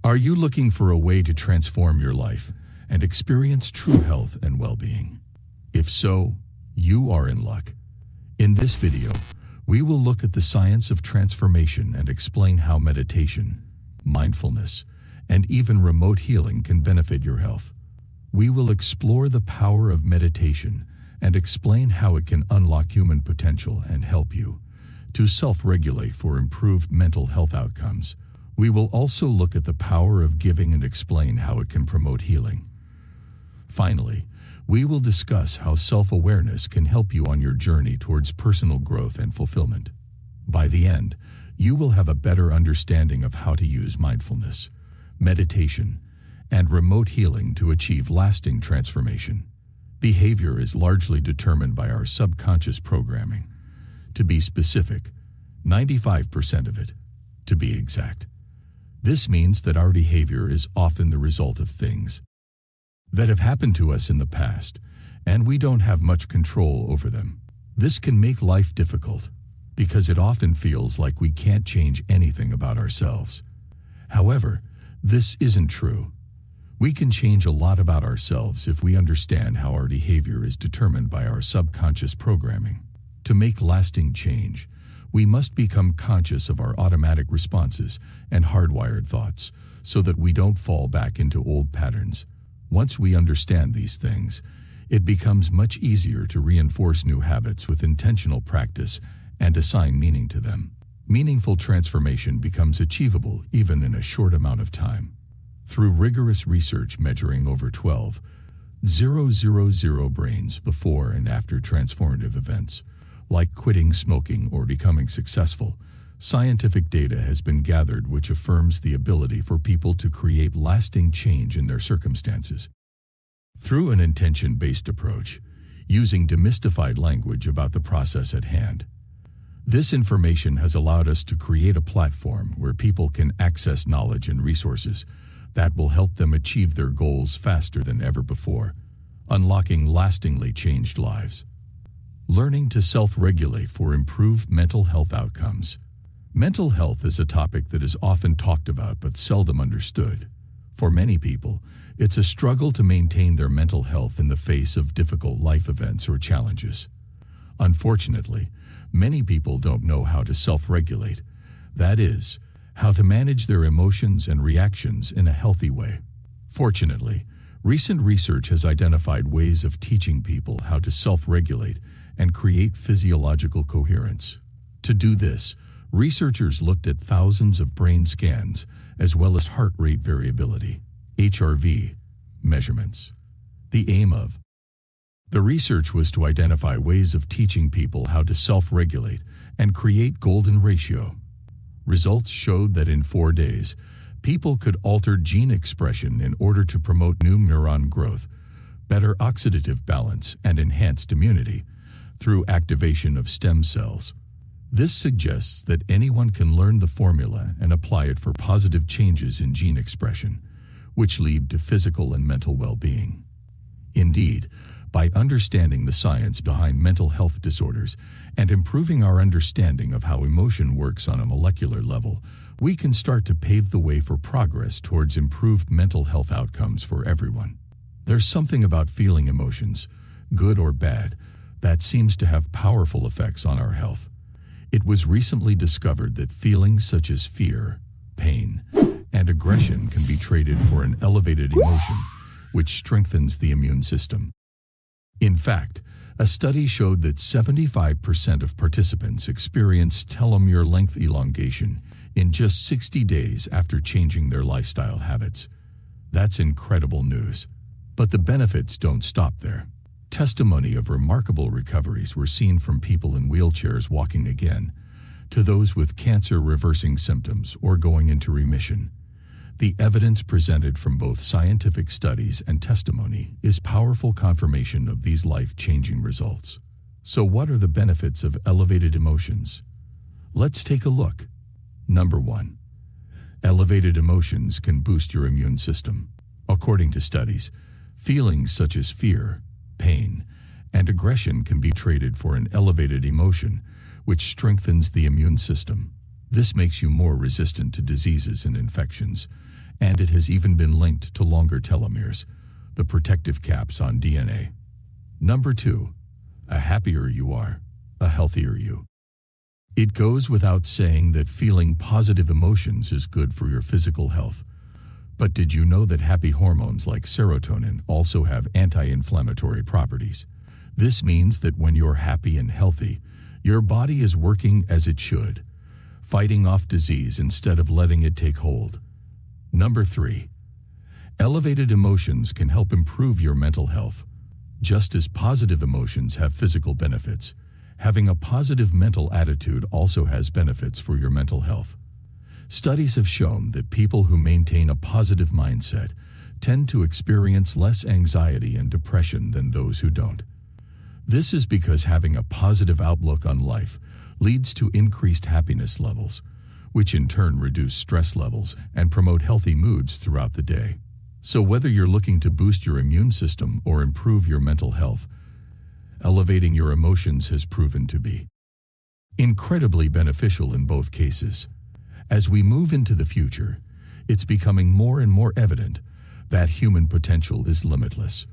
Are you looking for a way to transform your life and experience true health and well-being? If so, you are in luck. In this video, we will look at the science of transformation and explain how meditation, mindfulness, and even remote healing can benefit your health. We will explore the power of meditation and explain how it can unlock human potential and help you to self-regulate for improved mental health outcomes. We will also look at the power of giving and explain how it can promote healing. Finally, we will discuss how self-awareness can help you on your journey towards personal growth and fulfillment. By the end, you will have a better understanding of how to use mindfulness, meditation, and remote healing to achieve lasting transformation. Behavior is largely determined by our subconscious programming. To be specific, 95% of it, to be exact. This means that our behavior is often the result of things that have happened to us in the past, and we don't have much control over them. This can make life difficult because it often feels like we can't change anything about ourselves. However, this isn't true. We can change a lot about ourselves if we understand how our behavior is determined by our subconscious programming. To make lasting change, we must become conscious of our automatic responses and hardwired thoughts so that we don't fall back into old patterns. Once we understand these things, it becomes much easier to reinforce new habits with intentional practice and assign meaning to them. Meaningful transformation becomes achievable even in a short amount of time. Through rigorous research measuring over 12,000 brains before and after transformative events, like quitting smoking or becoming successful, scientific data has been gathered which affirms the ability for people to create lasting change in their circumstances. Through an intention-based approach, using demystified language about the process at hand, this information has allowed us to create a platform where people can access knowledge and resources that will help them achieve their goals faster than ever before, unlocking lastingly changed lives. Learning to self-regulate for improved mental health outcomes. Mental health is a topic that is often talked about but seldom understood. For many people, it's a struggle to maintain their mental health in the face of difficult life events or challenges. Unfortunately, many people don't know how to self-regulate. That is, how to manage their emotions and reactions in a healthy way. Fortunately, recent research has identified ways of teaching people how to self-regulate and create physiological coherence. To do this, researchers looked at thousands of brain scans as well as heart rate variability, HRV, measurements. The aim of the research was to identify ways of teaching people how to self-regulate and create golden ratio. Results showed that in 4 days, people could alter gene expression in order to promote new neuron growth, better oxidative balance, and enhanced immunity through activation of stem cells. This suggests that anyone can learn the formula and apply it for positive changes in gene expression, which lead to physical and mental well-being. Indeed, by understanding the science behind mental health disorders and improving our understanding of how emotion works on a molecular level, we can start to pave the way for progress towards improved mental health outcomes for everyone. There's something about feeling emotions, good or bad, that seems to have powerful effects on our health. It was recently discovered that feelings such as fear, pain, and aggression can be traded for an elevated emotion, which strengthens the immune system. In fact, a study showed that 75% of participants experienced telomere length elongation in just 60 days after changing their lifestyle habits. That's incredible news. But the benefits don't stop there. Testimony of remarkable recoveries were seen from people in wheelchairs walking again, to those with cancer reversing symptoms or going into remission. The evidence presented from both scientific studies and testimony is powerful confirmation of these life-changing results. So what are the benefits of elevated emotions? Let's take a look. Number 1. Elevated emotions can boost your immune system. According to studies, feelings such as fear, pain, and aggression can be traded for an elevated emotion, which strengthens the immune system. This makes you more resistant to diseases and infections, and it has even been linked to longer telomeres, the protective caps on DNA. Number 2. A happier you are, a healthier you. It goes without saying that feeling positive emotions is good for your physical health. But did you know that happy hormones like serotonin also have anti-inflammatory properties? This means that when you're happy and healthy, your body is working as it should, fighting off disease instead of letting it take hold. Number 3. Elevated emotions can help improve your mental health. Just as positive emotions have physical benefits, having a positive mental attitude also has benefits for your mental health. Studies have shown that people who maintain a positive mindset tend to experience less anxiety and depression than those who don't. This is because having a positive outlook on life leads to increased happiness levels, which in turn reduce stress levels and promote healthy moods throughout the day. So whether you're looking to boost your immune system or improve your mental health, elevating your emotions has proven to be incredibly beneficial in both cases. As we move into the future, it's becoming more and more evident that human potential is limitless.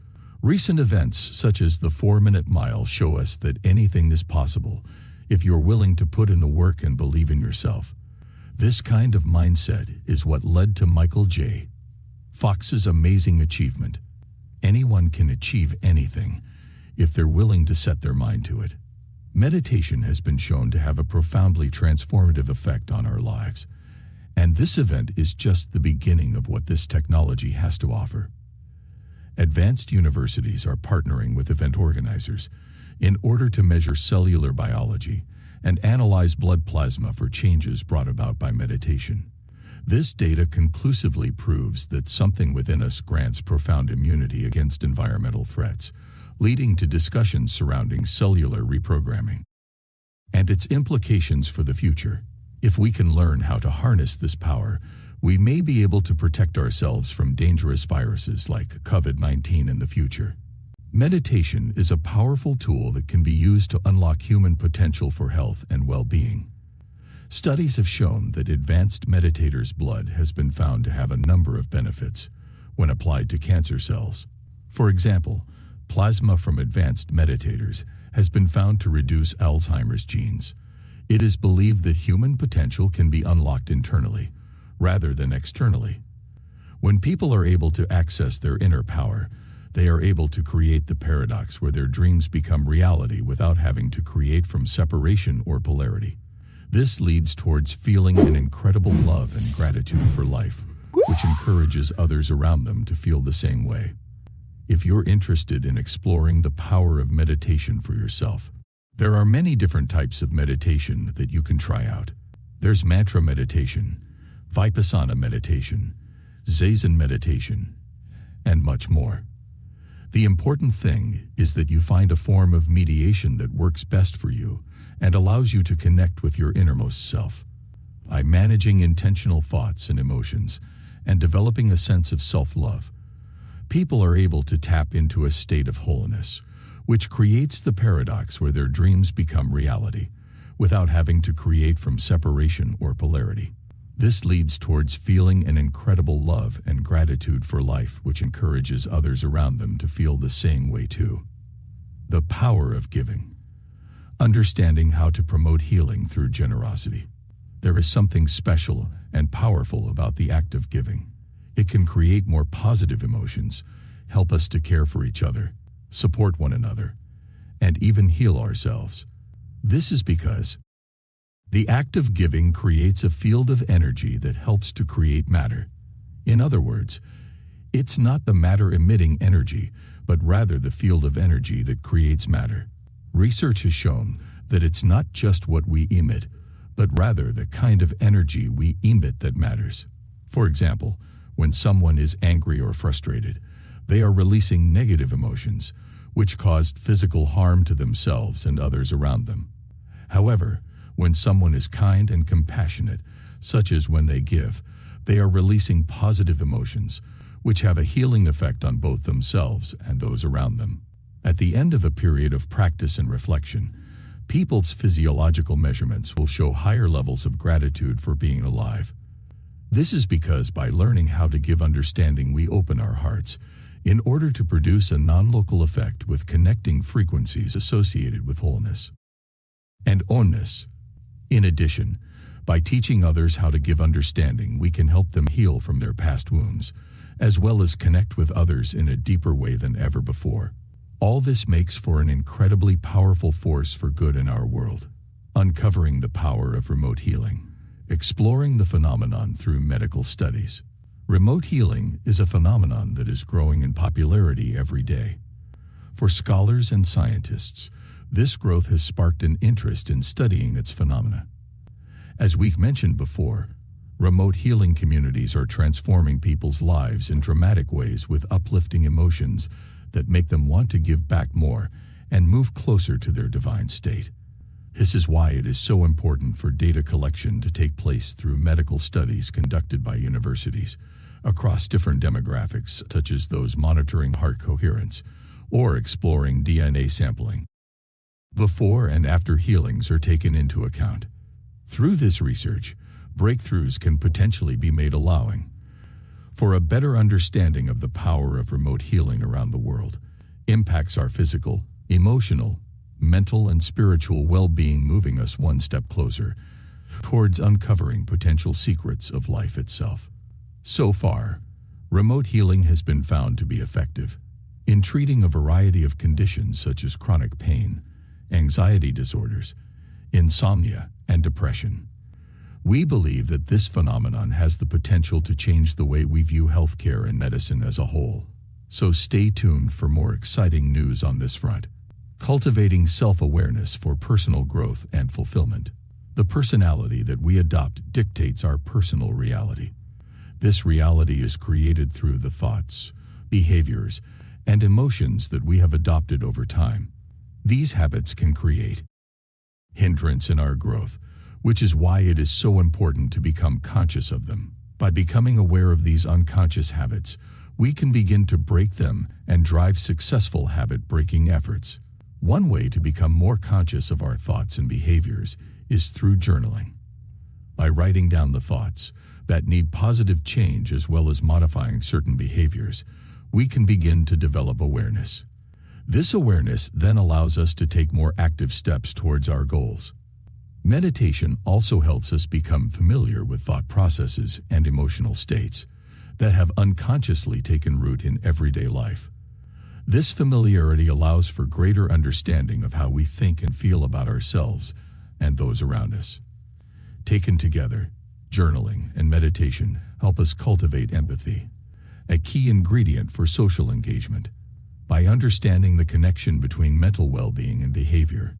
Recent events such as the 4-minute mile show us that anything is possible if you're willing to put in the work and believe in yourself. This kind of mindset is what led to Michael J. Fox's amazing achievement. Anyone can achieve anything if they're willing to set their mind to it. Meditation has been shown to have a profoundly transformative effect on our lives, and this event is just the beginning of what this technology has to offer. Advanced universities are partnering with event organizers in order to measure cellular biology and analyze blood plasma for changes brought about by meditation. This data conclusively proves that something within us grants profound immunity against environmental threats, leading to discussions surrounding cellular reprogramming and its implications for the future. If we can learn how to harness this power, we may be able to protect ourselves from dangerous viruses like COVID-19 in the future. Meditation is a powerful tool that can be used to unlock human potential for health and well-being. Studies have shown that advanced meditators' blood has been found to have a number of benefits when applied to cancer cells. For example, plasma from advanced meditators has been found to reduce Alzheimer's genes. It is believed that human potential can be unlocked internally, rather than externally. When people are able to access their inner power, they are able to create the paradox where their dreams become reality without having to create from separation or polarity. This leads towards feeling an incredible love and gratitude for life, which encourages others around them to feel the same way. If you're interested in exploring the power of meditation for yourself, there are many different types of meditation that you can try out. There's mantra meditation, vipassana meditation, zazen meditation, and much more. The important thing is that you find a form of mediation that works best for you and allows you to connect with your innermost self. By managing intentional thoughts and emotions and developing a sense of self-love, people are able to tap into a state of wholeness, which creates the paradox where their dreams become reality, without having to create from separation or polarity. This leads towards feeling an incredible love and gratitude for life, which encourages others around them to feel the same way too. The power of giving. Understanding how to promote healing through generosity. There is something special and powerful about the act of giving. It can create more positive emotions, help us to care for each other, support one another, and even heal ourselves. This is because the act of giving creates a field of energy that helps to create matter. In other words, it's not the matter-emitting energy, but rather the field of energy that creates matter. Research has shown that it's not just what we emit, but rather the kind of energy we emit that matters. For example, when someone is angry or frustrated, they are releasing negative emotions, which caused physical harm to themselves and others around them. However, when someone is kind and compassionate, such as when they give, they are releasing positive emotions, which have a healing effect on both themselves and those around them. At the end of a period of practice and reflection, people's physiological measurements will show higher levels of gratitude for being alive. This is because by learning how to give understanding, we open our hearts in order to produce a non-local effect with connecting frequencies associated with wholeness and oneness. In addition, by teaching others how to give understanding, we can help them heal from their past wounds, as well as connect with others in a deeper way than ever before. All this makes for an incredibly powerful force for good in our world. Uncovering the power of remote healing. Exploring the phenomenon through medical studies. Remote healing is a phenomenon that is growing in popularity every day. For scholars and scientists, this growth has sparked an interest in studying its phenomena. As we've mentioned before, remote healing communities are transforming people's lives in dramatic ways with uplifting emotions that make them want to give back more and move closer to their divine state. This is why it is so important for data collection to take place through medical studies conducted by universities across different demographics, such as those monitoring heart coherence or exploring DNA sampling. Before and after healings are taken into account. Through this research, breakthroughs can potentially be made, allowing for a better understanding of the power of remote healing around the world. Impacts our physical, emotional, mental, and spiritual well-being, moving us one step closer towards uncovering potential secrets of life itself. So far, remote healing has been found to be effective in treating a variety of conditions such as chronic pain, anxiety disorders, insomnia, and depression. We believe that this phenomenon has the potential to change the way we view healthcare and medicine as a whole. So stay tuned for more exciting news on this front. Cultivating self-awareness for personal growth and fulfillment. The personality that we adopt dictates our personal reality. This reality is created through the thoughts, behaviors, and emotions that we have adopted over time. These habits can create hindrance in our growth, which is why it is so important to become conscious of them. By becoming aware of these unconscious habits, we can begin to break them and drive successful habit-breaking efforts. One way to become more conscious of our thoughts and behaviors is through journaling. By writing down the thoughts that need positive change as well as modifying certain behaviors, we can begin to develop awareness. This awareness then allows us to take more active steps towards our goals. Meditation also helps us become familiar with thought processes and emotional states that have unconsciously taken root in everyday life. This familiarity allows for greater understanding of how we think and feel about ourselves and those around us. Taken together, journaling and meditation help us cultivate empathy, a key ingredient for social engagement. By understanding the connection between mental well-being and behavior,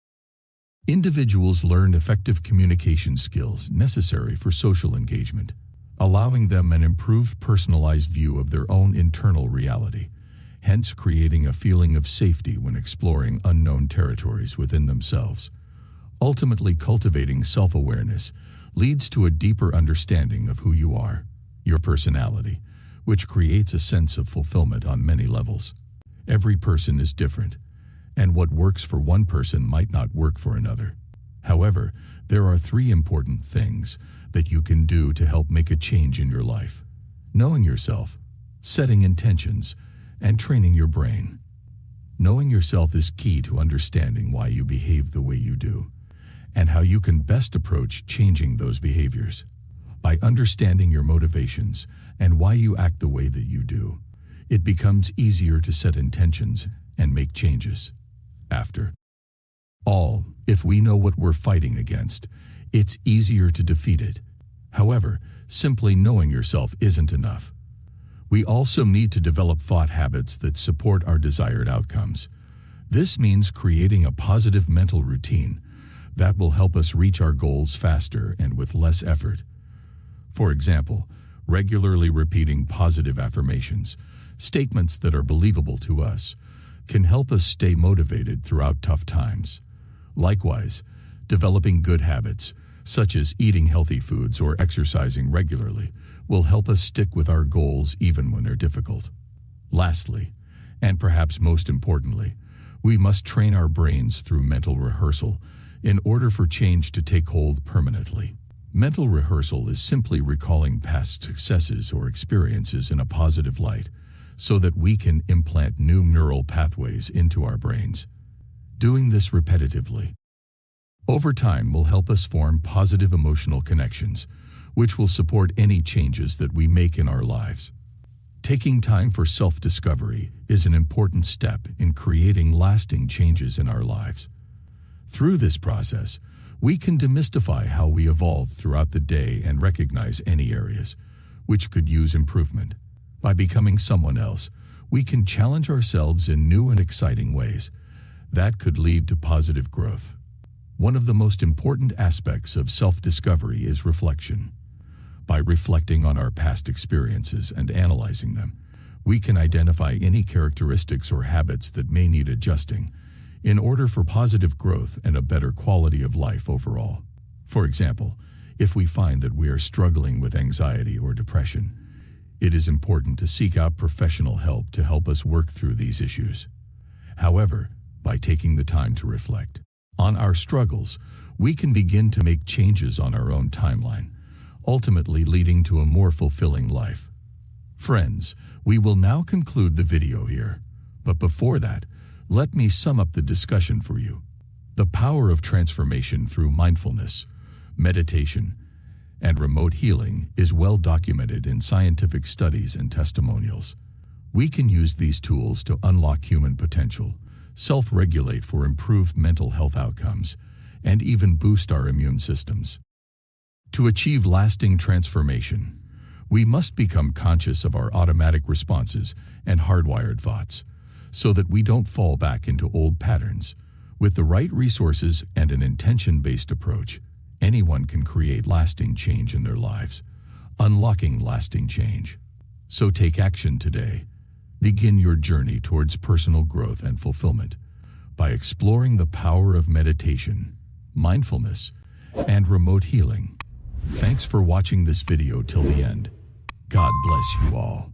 individuals learn effective communication skills necessary for social engagement, allowing them an improved personalized view of their own internal reality, hence creating a feeling of safety when exploring unknown territories within themselves. Ultimately, cultivating self-awareness leads to a deeper understanding of who you are, your personality, which creates a sense of fulfillment on many levels. Every person is different, and what works for one person might not work for another. However, there are 3 important things that you can do to help make a change in your life: knowing yourself, setting intentions, and training your brain. Knowing yourself is key to understanding why you behave the way you do, and how you can best approach changing those behaviors. By understanding your motivations and why you act the way that you do, it becomes easier to set intentions and make changes. After all, if we know what we're fighting against, it's easier to defeat it. However, simply knowing yourself isn't enough. We also need to develop thought habits that support our desired outcomes. This means creating a positive mental routine that will help us reach our goals faster and with less effort. For example, regularly repeating positive affirmations, statements that are believable to us, can help us stay motivated throughout tough times. Likewise, developing good habits, such as eating healthy foods or exercising regularly, will help us stick with our goals even when they're difficult. Lastly, and perhaps most importantly, we must train our brains through mental rehearsal in order for change to take hold permanently. Mental rehearsal is simply recalling past successes or experiences in a positive light so that we can implant new neural pathways into our brains. Doing this repetitively over time will help us form positive emotional connections, which will support any changes that we make in our lives. Taking time for self-discovery is an important step in creating lasting changes in our lives. Through this process, we can demystify how we evolve throughout the day and recognize any areas which could use improvement. By becoming someone else, we can challenge ourselves in new and exciting ways that could lead to positive growth. One of the most important aspects of self-discovery is reflection. By reflecting on our past experiences and analyzing them, we can identify any characteristics or habits that may need adjusting in order for positive growth and a better quality of life overall. For example, if we find that we are struggling with anxiety or depression, it is important to seek out professional help to help us work through these issues. However, by taking the time to reflect on our struggles, we can begin to make changes on our own timeline, ultimately leading to a more fulfilling life. Friends, we will now conclude the video here, but before that, let me sum up the discussion for you. The power of transformation through mindfulness, meditation, and remote healing is well documented in scientific studies and testimonials. We can use these tools to unlock human potential, self-regulate for improved mental health outcomes, and even boost our immune systems. To achieve lasting transformation, we must become conscious of our automatic responses and hardwired thoughts, so that we don't fall back into old patterns. With the right resources and an intention-based approach, anyone can create lasting change in their lives, unlocking lasting change. So take action today. Begin your journey towards personal growth and fulfillment by exploring the power of meditation, mindfulness, and remote healing. Thanks for watching this video till the end. God bless you all.